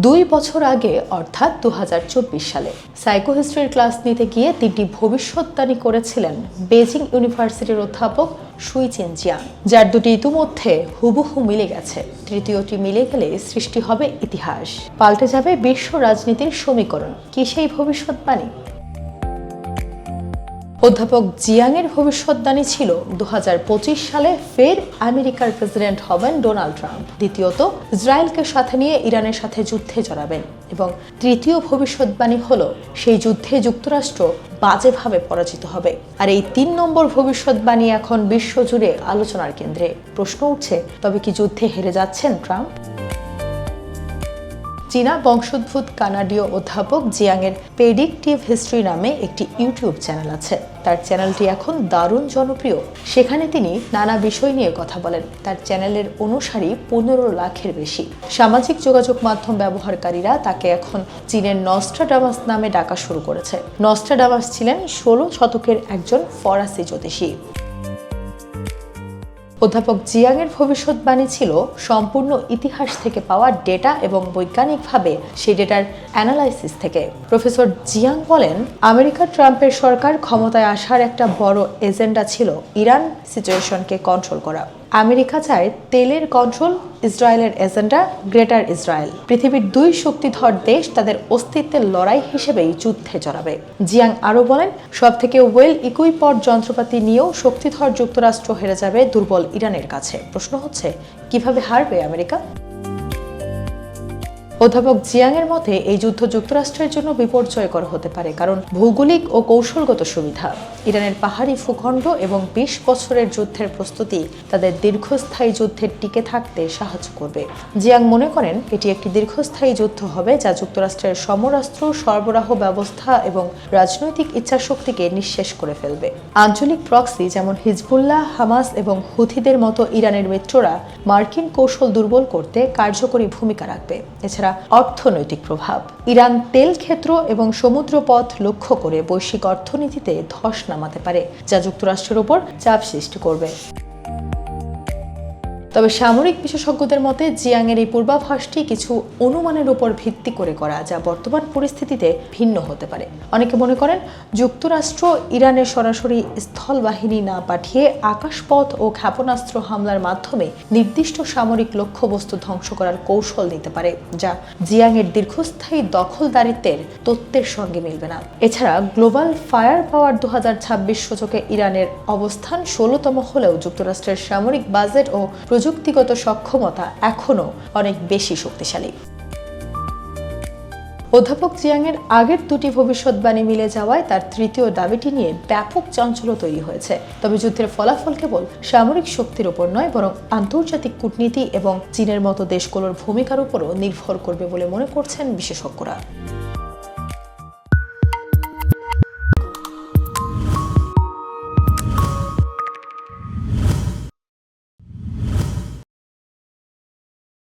2 বছর আগে অর্থাৎ 2024 সালে সাইকোহিস্ট্রির ক্লাস নিতে গিয়ে 3টি ভবিষ্যদ্বাণী করেছিলেন বেজিং ইউনিভার্সিটির অধ্যাপক সুইচিন জিয়াং, যার দুটি ইতিমধ্যে হুবহু মিলে গেছে। তৃতীয়টি মিলে গেলে সৃষ্টি হবে ইতিহাস, পাল্টে যাবে বিশ্ব রাজনীতির সমীকরণ। কি সেই ভবিষ্যদ্বাণী? অধ্যাপক জিয়াংয়ের ভবিষ্যদ্বাণী ছিল 2025 সালে ফের আমেরিকার প্রেসিডেন্ট হবেন ডোনাল্ড ট্রাম্প, দ্বিতীয়ত ইসরায়েলকে সাথে নিয়ে ইরানের সাথে যুদ্ধে জড়াবেন, এবং তৃতীয় ভবিষ্যদ্বাণী হলো সেই যুদ্ধে যুক্তরাষ্ট্র বাজেভাবে পরাজিত হবে। আর এই 3 নম্বর ভবিষ্যদ্বাণী এখন বিশ্বজুড়ে আলোচনার কেন্দ্রে। প্রশ্ন উঠছে, তবে কি যুদ্ধে হেরে যাচ্ছেন ট্রাম্প? চীনা বংশোদ্ভূত কানাডীয় অধ্যাপক জিয়াংয়ের প্রেডিকটিভ হিস্ট্রি নামে একটি ইউটিউব চ্যানেল আছে। তার চ্যানেলটি এখন দারুণ জনপ্রিয়। সেখানে তিনি নানা বিষয় নিয়ে কথা বলেন। তার চ্যানেলের অনুসারী 15 লাখের বেশি। সামাজিক যোগাযোগ মাধ্যম ব্যবহারকারীরা তাকে এখন চীনের নস্ট্রাডামাস নামে ডাকা শুরু করেছে। নস্ট্রাডামাস ছিলেন 16 শতকের একজন ফরাসি জ্যোতিষী। অধ্যাপক জিয়াংয়ের ভবিষ্যদ্বাণী ছিল সম্পূর্ণ ইতিহাস থেকে পাওয়া ডেটা এবং বৈজ্ঞানিকভাবে সেই ডেটার অ্যানালাইসিস থেকে। প্রফেসর জিয়াং বলেন, আমেরিকা ট্রাম্পের সরকার ক্ষমতায় আসার একটা বড় এজেন্ডা ছিল ইরান সিচুয়েশনকে কন্ট্রোল করা। আমেরিকা চায় তেলের কন্ট্রোল, ইসরায়েলের এজেন্ডা গ্রেটার ইসরায়েল। পৃথিবীর 2 শক্তিধর দেশ তাদের অস্তিত্বের লড়াই হিসেবেই যুদ্ধে জড়াবে। জিয়াং আরও বলেন, সবথেকে ওয়েল ইকুইপড যন্ত্রপাতি নিয়েও শক্তিধর যুক্তরাষ্ট্র হেরে যাবে দুর্বল ইরানের কাছে। প্রশ্ন হচ্ছে, কিভাবে হারবে আমেরিকা? অধ্যাপক জিয়াংয়ের মতে এই যুদ্ধ যুক্তরাষ্ট্রের জন্য বিপর্যয়কর হতে পারে, কারণ ভৌগোলিক ও কৌশলগত সুবিধা। ইরানের পাহাড়ি ভূখণ্ড এবং 20 বছরের যুদ্ধের প্রস্তুতি তাদের দীর্ঘস্থায়ী যুদ্ধে টিকে থাকতে সাহায্য করবে। জিয়াং মনে করেন, এটি একটি দীর্ঘস্থায়ী যুদ্ধ হবে যা যুক্তরাষ্ট্রের সমরাস্ত্র সরবরাহ ব্যবস্থা এবং রাজনৈতিক ইচ্ছাশক্তিকে নিঃশেষ করে ফেলবে। আঞ্চলিক প্রক্সি যেমন হিজবুল্লাহ, হামাস এবং হুথিদের মতো ইরানের মিত্ররা মার্কিন কৌশল দুর্বল করতে কার্যকরী ভূমিকা রাখবে। এছাড়া অর্থনৈতিক প্রভাব, ইরান তেল ক্ষেত্র এবং সমুদ্রপথ লক্ষ্য করে বৈশ্বিক অর্থনীতিতে ধস নামাতে পারে, যা যুক্তরাষ্ট্রের উপর চাপ সৃষ্টি করবে। তবে সামরিক বিশেষজ্ঞদের মতে জিয়াংয়ের এই পূর্বাভাসটি কিছু অনুমানের উপর ভিত্তি করে করা, যা বর্তমান পরিস্থিতিতে ভিন্ন হতে পারে। অনেকে মনে করেন, যুক্তরাষ্ট্র ইরানের সরাসরি স্থল বাহিনী না পাঠিয়ে আকাশপথ ও ক্ষেপণাস্ত্র হামলার মাধ্যমে নির্দিষ্ট সামরিক লক্ষ্যবস্তু ধ্বংস করার কৌশল নিতে পারে, যা জিয়াংয়ের দীর্ঘস্থায়ী দখলদারিত্বের তত্ত্বের সঙ্গে মিলবে না। এছাড়া গ্লোবাল ফায়ার পাওয়ার 2026 সূচকে ইরানের অবস্থান 16তম হলেও যুক্তরাষ্ট্রের সামরিক বাজেট ও প্রযুক্তিগত সক্ষমতা এখনও অনেক বেশি শক্তিশালী। অধ্যাপক জিয়াংয়ের আগের 2টি ভবিষ্যদ্বাণী মিলে যাওয়ায় তার তৃতীয় দাবিটি নিয়ে ব্যাপক চাঞ্চল্য তৈরি হয়েছে। তবে যুদ্ধের ফলাফল কেবল সামরিক শক্তির উপর নয়, বরং আন্তর্জাতিক কূটনীতি এবং চীনের মতো দেশগুলোর ভূমিকার উপরও নির্ভর করবে বলে মনে করছেন বিশেষজ্ঞরা।